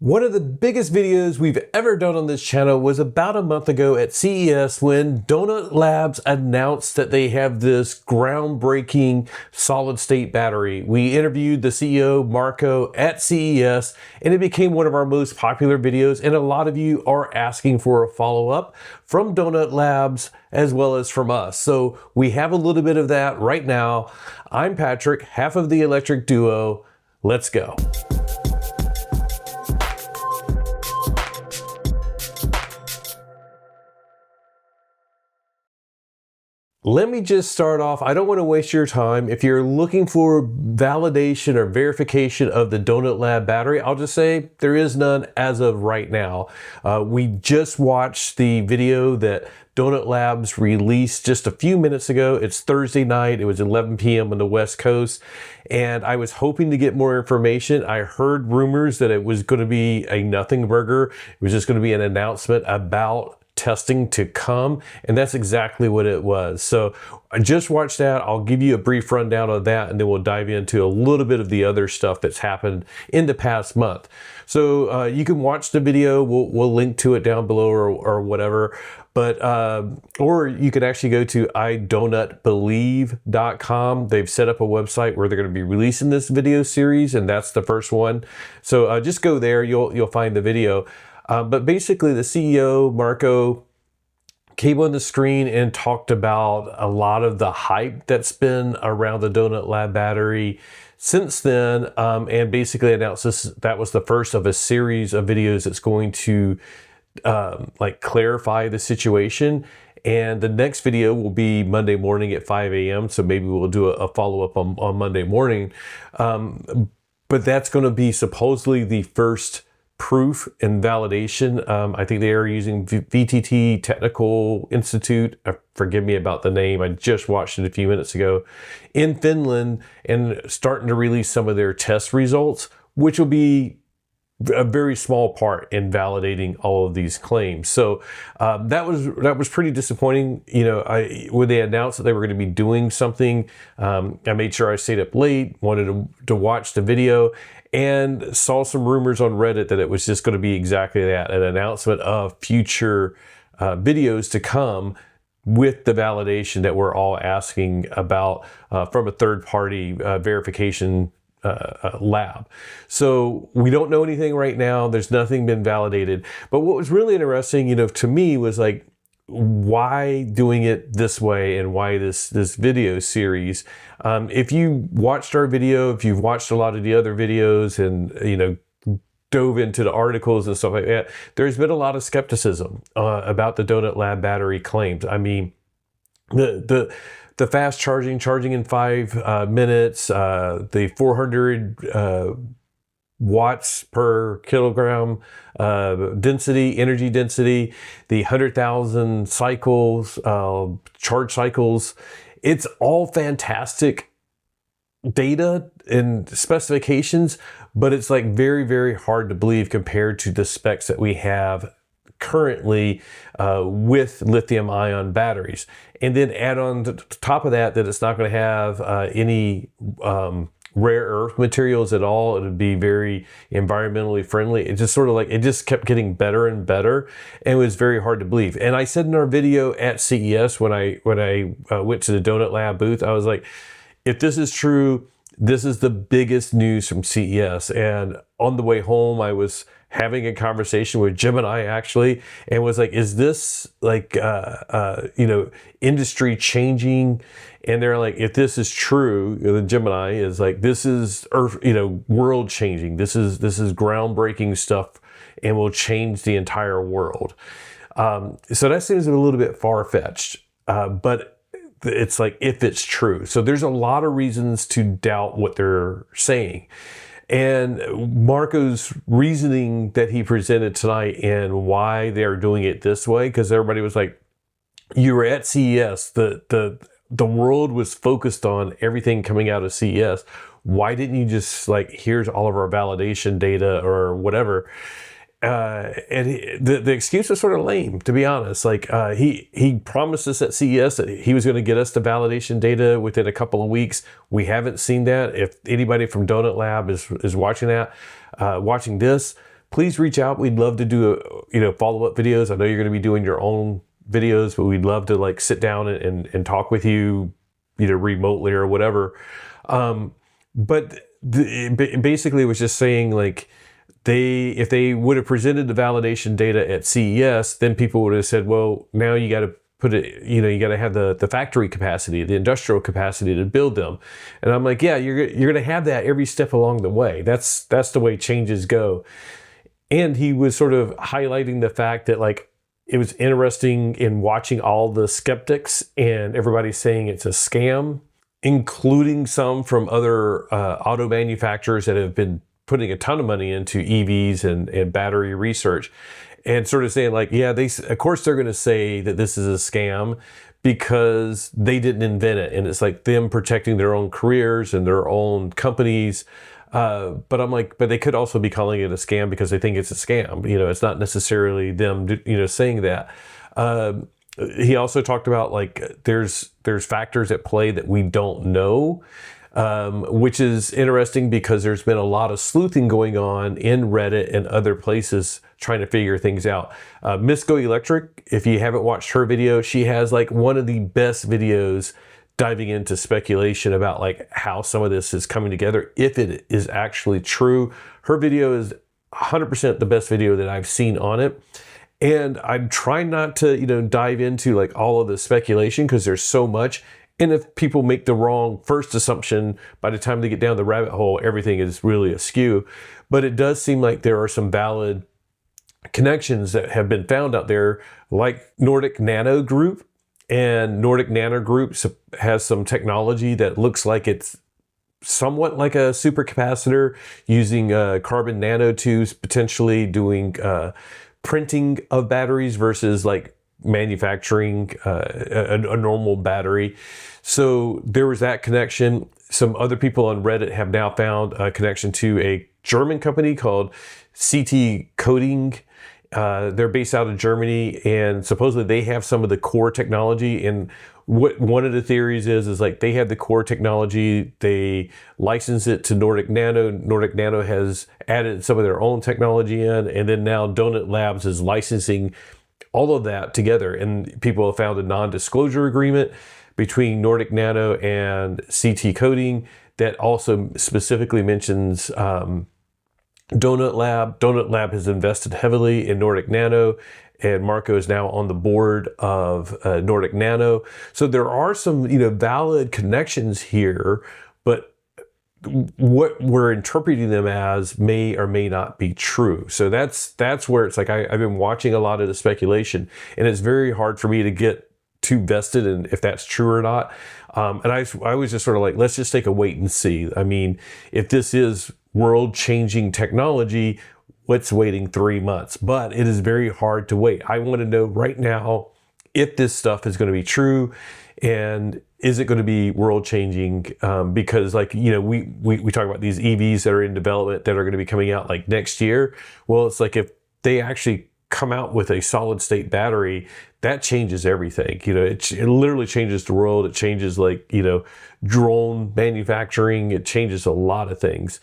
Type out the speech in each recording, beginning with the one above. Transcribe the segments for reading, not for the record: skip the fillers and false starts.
One of the biggest videos we've ever done on this channel was about a month ago at CES when Donut Labs announced that they have this groundbreaking solid state battery. We interviewed the CEO, Marco, at CES, and it became one of our most popular videos, and a lot of you are asking for a follow-up from Donut Labs as well as from us. So we have a little bit of that right now. I'm Patrick, half of the electric duo. Let's go. Let me just start off. I don't want to waste your time. If you're looking for validation or verification of the Donut Lab battery, I'll just say there is none as of right now. We just watched the video that Donut Labs released just a few minutes ago. It's Thursday night. It was 11 p.m. on the West Coast, and I was hoping to get more information. I heard rumors that it was going to be a nothing burger. It was just going to be an announcement about testing to come, and that's exactly what it was. So I just watched that. I'll give you a brief rundown of that, and then we'll dive into a little bit of the other stuff that's happened in the past month. So you can watch the video. We'll link to it down below or whatever. But or you can actually go to idonutbelieve.com. They've set up a website where they're going to be releasing this video series, and that's the first one. So just go there. You'll find the video. But basically, the CEO, Marco, came on the screen and talked about a lot of the hype that's been around the Donut Lab battery since then, and basically announced that was the first of a series of videos that's going to like clarify the situation. And the next video will be Monday morning at 5 a.m. So maybe we'll do a follow-up on Monday morning. But that's going to be supposedly the first proof and validation. I think they are using VTT Technical Institute. Forgive me about the name. I just watched it a few minutes ago in Finland, and starting to release some of their test results, which will be a very small part in validating all of these claims. So that was pretty disappointing. You know, when they announced that they were going to be doing something, I made sure I stayed up late, wanted to watch the video, and saw some rumors on Reddit that it was just going to be exactly that, an announcement of future videos to come with the validation that we're all asking about from a third-party verification lab. So we don't know anything right now. There's nothing been validated. But what was really interesting, you know, to me was like, why doing it this way and why this video series? If you watched our video, if you've watched a lot of the other videos and, you know, dove into the articles and stuff like that, there's been a lot of skepticism about the Donut Lab battery claims. I mean, the fast charging in 5 minutes, the 400 watts per kilogram energy density, the 100,000 cycles, charge cycles. It's all fantastic data and specifications, but it's like very, very hard to believe compared to the specs that we have currently with lithium ion batteries. And then add on to top of that it's not going to have any rare earth materials at all. It would be very environmentally friendly. It just sort of like, it just kept getting better and better, and it was very hard to believe. And I said in our video at CES, when I went to the Donut Lab booth, I was like, if this is true, this is the biggest news from CES. And on the way home, I was having a conversation with Gemini actually, and was like, is this like, you know, industry changing? And they're like, if this is true, the Gemini is like, this is earth, you know, world changing. This is groundbreaking stuff and will change the entire world. So that seems a little bit far-fetched, but it's like, if it's true. So there's a lot of reasons to doubt what they're saying. And Marco's reasoning that he presented tonight and why they are doing it this way, because everybody was like, you were at CES, the world was focused on everything coming out of CES. Why didn't you just like, here's all of our validation data or whatever? And the excuse was sort of lame, to be honest. Like he promised us at CES that he was going to get us the validation data within a couple of weeks. We haven't seen that. If anybody from Donut Lab is watching that, watching this, please reach out. We'd love to do follow-up videos. I know you're going to be doing your own videos, but we'd love to like sit down and talk with you, remotely or whatever. But basically it was just saying like, if they would have presented the validation data at CES, then people would have said, well, now you got to put it, you got to have the factory capacity, the industrial capacity to build them. And I'm like, yeah, you're going to have that every step along the way. That's the way changes go. And he was sort of highlighting the fact that like, it was interesting in watching all the skeptics and everybody saying it's a scam, including some from other auto manufacturers that have been putting a ton of money into EVs and battery research, and sort of saying like, yeah, of course they're going to say that this is a scam because they didn't invent it. And it's like them protecting their own careers and their own companies. But I'm like, but they could also be calling it a scam because they think it's a scam. It's not necessarily them, saying that. He also talked about like, there's factors at play that we don't know. Which is interesting because there's been a lot of sleuthing going on in Reddit and other places trying to figure things out. Miss Go Electric, if you haven't watched her video, she has like one of the best videos diving into speculation about like how some of this is coming together, if it is actually true. Her video is 100% the best video that I've seen on it. And I'm trying not to, dive into like all of the speculation because there's so much. And if people make the wrong first assumption, by the time they get down the rabbit hole, everything is really askew. But it does seem like there are some valid connections that have been found out there, like Nordic Nano Group. And Nordic Nano Group has some technology that looks like it's somewhat like a supercapacitor, using carbon nanotubes, potentially doing printing of batteries versus like manufacturing a normal battery. So there was that connection. Some other people on Reddit have now found a connection to a German company called CT Coding. They're based out of Germany, and supposedly they have some of the core technology. And what one of the theories is like they have the core technology, they license it to Nordic Nano. Nordic Nano has added some of their own technology in, and then now Donut Labs is licensing all of that together. And people have found a non-disclosure agreement between Nordic Nano and CT Coding that also specifically mentions Donut Lab. Donut Lab has invested heavily in Nordic Nano, and Marco is now on the board of Nordic Nano. So there are some, valid connections here, but what we're interpreting them as may or may not be true. So that's where it's like I've been watching a lot of the speculation, and it's very hard for me to get too vested in if that's true or not. And I was just sort of like, let's just take a wait and see. I mean, if this is world-changing technology, what's waiting 3 months? But it is very hard to wait. I want to know right now if this stuff is going to be true, and is it going to be world-changing? Because like, we talk about these EVs that are in development that are going to be coming out like next year. Well, it's like if they actually come out with a solid state battery, that changes everything. It literally changes the world. It changes like, drone manufacturing. It changes a lot of things.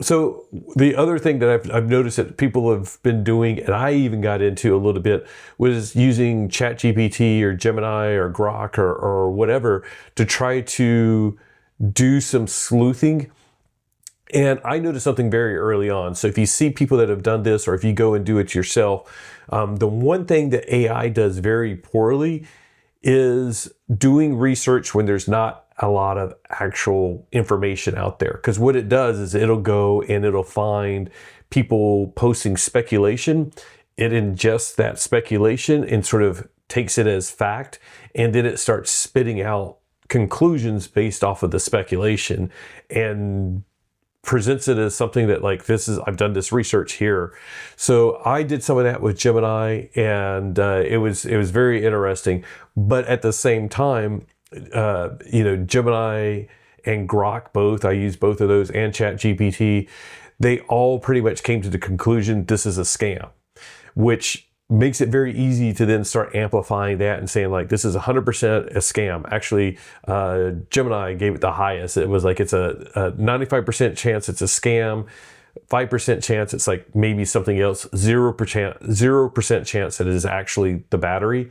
So the other thing that I've noticed that people have been doing, and I even got into a little bit, was using ChatGPT or Gemini or Grok or whatever to try to do some sleuthing. And I noticed something very early on. So if you see people that have done this, or if you go and do it yourself, the one thing that AI does very poorly is doing research when there's not a lot of actual information out there. Because what it does is it'll go and it'll find people posting speculation. It ingests that speculation and sort of takes it as fact. And then it starts spitting out conclusions based off of the speculation and presents it as something that like, I've done this research here. So I did some of that with Gemini, and it was very interesting. But at the same time, Gemini and Grok both, I use both of those, and ChatGPT, they all pretty much came to the conclusion this is a scam, which makes it very easy to then start amplifying that and saying like, this is 100% a scam. Actually, Gemini gave it the highest. It was like, it's a 95% chance it's a scam. 5% chance it's like maybe something else, 0% chance that it is actually the battery.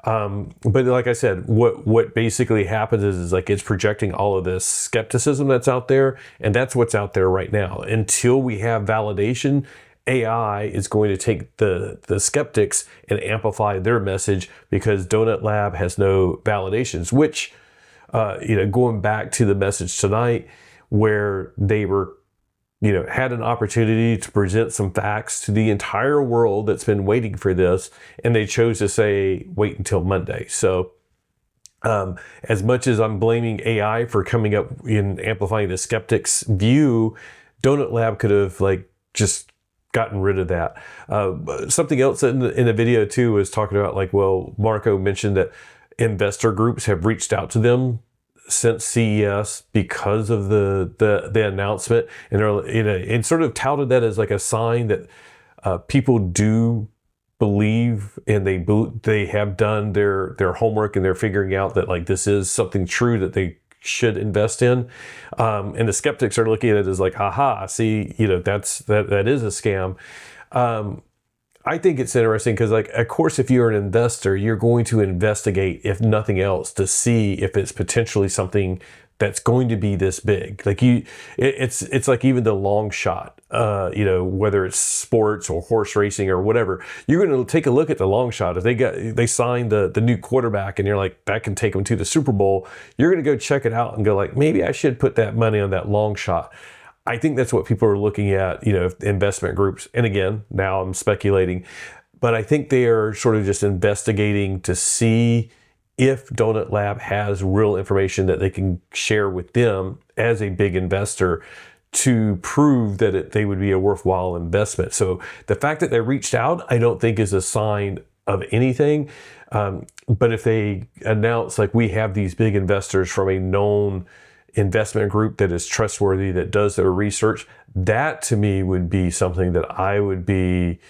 But like I said, what basically happens is like it's projecting all of this skepticism that's out there, and that's what's out there right now. Until we have validation, AI is going to take the skeptics and amplify their message, because Donut Lab has no validations, which, going back to the message tonight where they were, had an opportunity to present some facts to the entire world that's been waiting for this, and they chose to say, wait until Monday. So as much as I'm blaming AI for coming up and amplifying the skeptics' view, Donut Lab could have just gotten rid of that. Something else in the video too was talking about Marco mentioned that investor groups have reached out to them since CES because of the announcement, and they're and sort of touted that as like a sign that people do believe, and they have done their homework, and they're figuring out that this is something true that they should invest in. And the skeptics are looking at it as haha, see, that is a scam. I think it's interesting because, of course, if you're an investor, you're going to investigate, if nothing else, to see if it's potentially something that's going to be this big. It's like even the long shot, whether it's sports or horse racing or whatever, you're going to take a look at the long shot. If they signed the new quarterback and you're like, that can take them to the Super Bowl, you're going to go check it out and go maybe I should put that money on that long shot. I think that's what people are looking at, investment groups. And again, now I'm speculating, but I think they are sort of just investigating to see if Donut Lab has real information that they can share with them as a big investor to prove that they would be a worthwhile investment. So the fact that they reached out, I don't think is a sign of anything. But if they announce we have these big investors from a known investment group that is trustworthy, that does their research, that to me would be something that I would be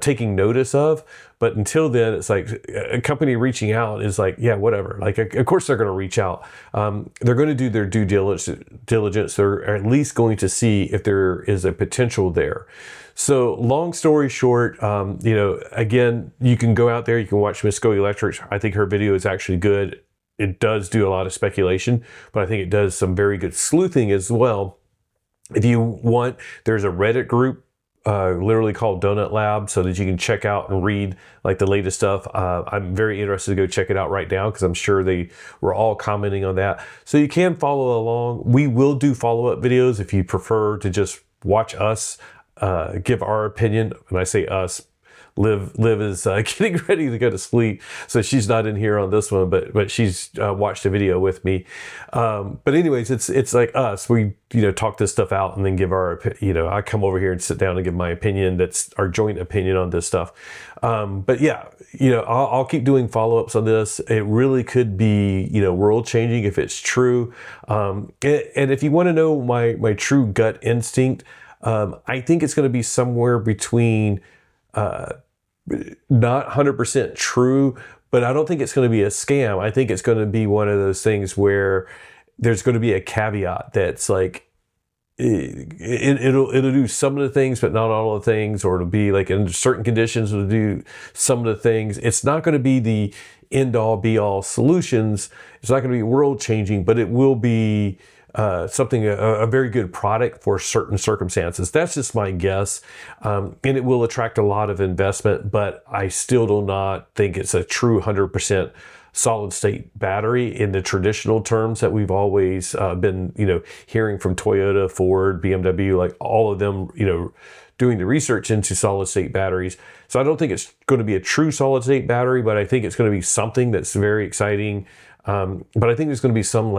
taking notice of. But until then, it's a company reaching out is yeah, whatever. Of course they're going to reach out. They're going to do their due diligence. They're at least going to see if there is a potential there. So long story short, again, you can go out there, you can watch Miss Go Electric. I think her video is actually good. It does do a lot of speculation, but I think it does some very good sleuthing as well. If you want, there's a Reddit group literally called Donut Lab, so that you can check out and read the latest stuff. I'm very interested to go check it out right now, because I'm sure they were all commenting on that. So you can follow along. We will do follow-up videos if you prefer to just watch us give our opinion. When I say us, Liv is getting ready to go to sleep, so she's not in here on this one, but she's watched a video with me. But anyways, it's like us. We talk this stuff out and then give our I come over here and sit down and give my opinion. That's our joint opinion on this stuff. But yeah, I'll keep doing follow-ups on this. It really could be world changing if it's true. And if you want to know my true gut instinct, I think it's going to be somewhere between not 100% true, but I don't think it's going to be a scam. I think it's going to be one of those things where there's going to be a caveat that's it'll do some of the things, but not all of the things, or it'll be in certain conditions it'll do some of the things. It's not going to be the end all be all solutions. It's not going to be world changing, but it will be something, a very good product for certain circumstances. That's just my guess. And it will attract a lot of investment, but I still do not think it's a true 100% solid state battery in the traditional terms that we've always been, hearing from Toyota, Ford, BMW, all of them, doing the research into solid state batteries. So I don't think it's going to be a true solid state battery, but I think it's going to be something that's very exciting. But I think there's going to be some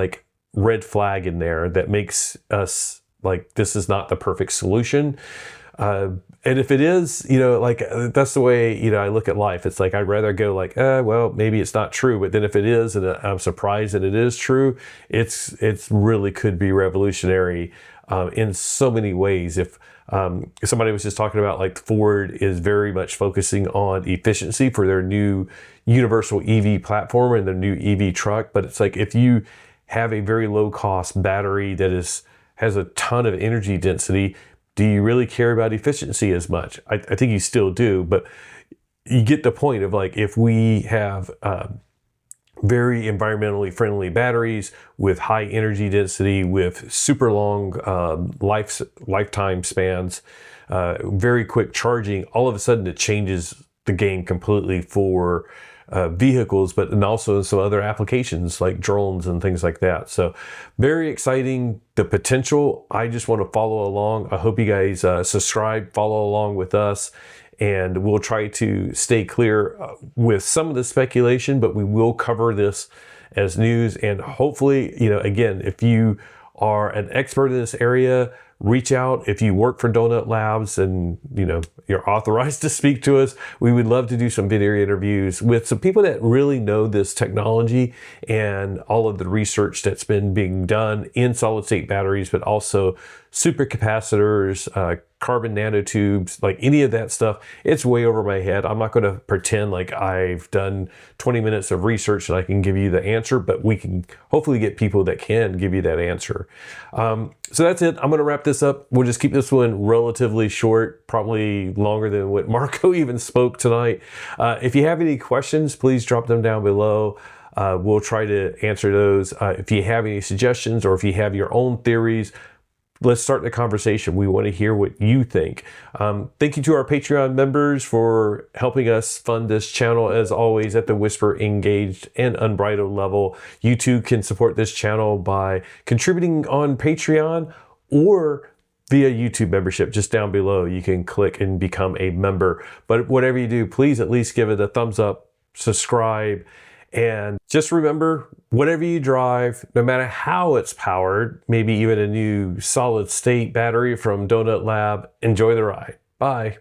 red flag in there that makes us this is not the perfect solution. And if it is, that's the way, I look at life. It's I'd rather go well, maybe it's not true. But then if it is, and I'm surprised that it is true, it's really could be revolutionary in so many ways. If somebody was just talking about Ford is very much focusing on efficiency for their new universal EV platform and their new EV truck. But it's if you have a very low cost battery that has a ton of energy density, do you really care about efficiency as much? I think you still do, but you get the point of like, if we have very environmentally friendly batteries with high energy density, with super long lifetime spans, very quick charging, all of a sudden it changes the game completely for vehicles, but and also in some other applications like drones and things like that. So very exciting, the potential. I just want to follow along. I hope you guys subscribe, follow along with us, and we'll try to stay clear with some of the speculation, but we will cover this as news. And hopefully, you know, again, if you are an expert in this area, reach out. If you work for Donut Labs and, you know, you're authorized to speak to us, we would love to do some video interviews with some people that really know this technology and all of the research that's been being done in solid state batteries, but also supercapacitors, carbon nanotubes, like any of that stuff. It's way over my head. I'm not going to pretend like I've done 20 minutes of research and I can give you the answer, but we can hopefully get people that can give you that answer. So that's it. I'm going to wrap this up. We'll just keep this one relatively short, probably longer than what Marco even spoke tonight. If you have any questions, please drop them down below. We'll try to answer those. If you have any suggestions or if you have your own theories, let's start the conversation. We want to hear what you think. Thank you to our Patreon members for helping us fund this channel, as always, at the Whisper, Engaged, and Unbridled level. You too can support this channel by contributing on Patreon or via YouTube membership. Just down below, you can click and become a member. But whatever you do, please at least give it a thumbs up, subscribe, and just remember, whatever you drive, no matter how it's powered, maybe even a new solid state battery from Donut Lab, enjoy the ride. Bye.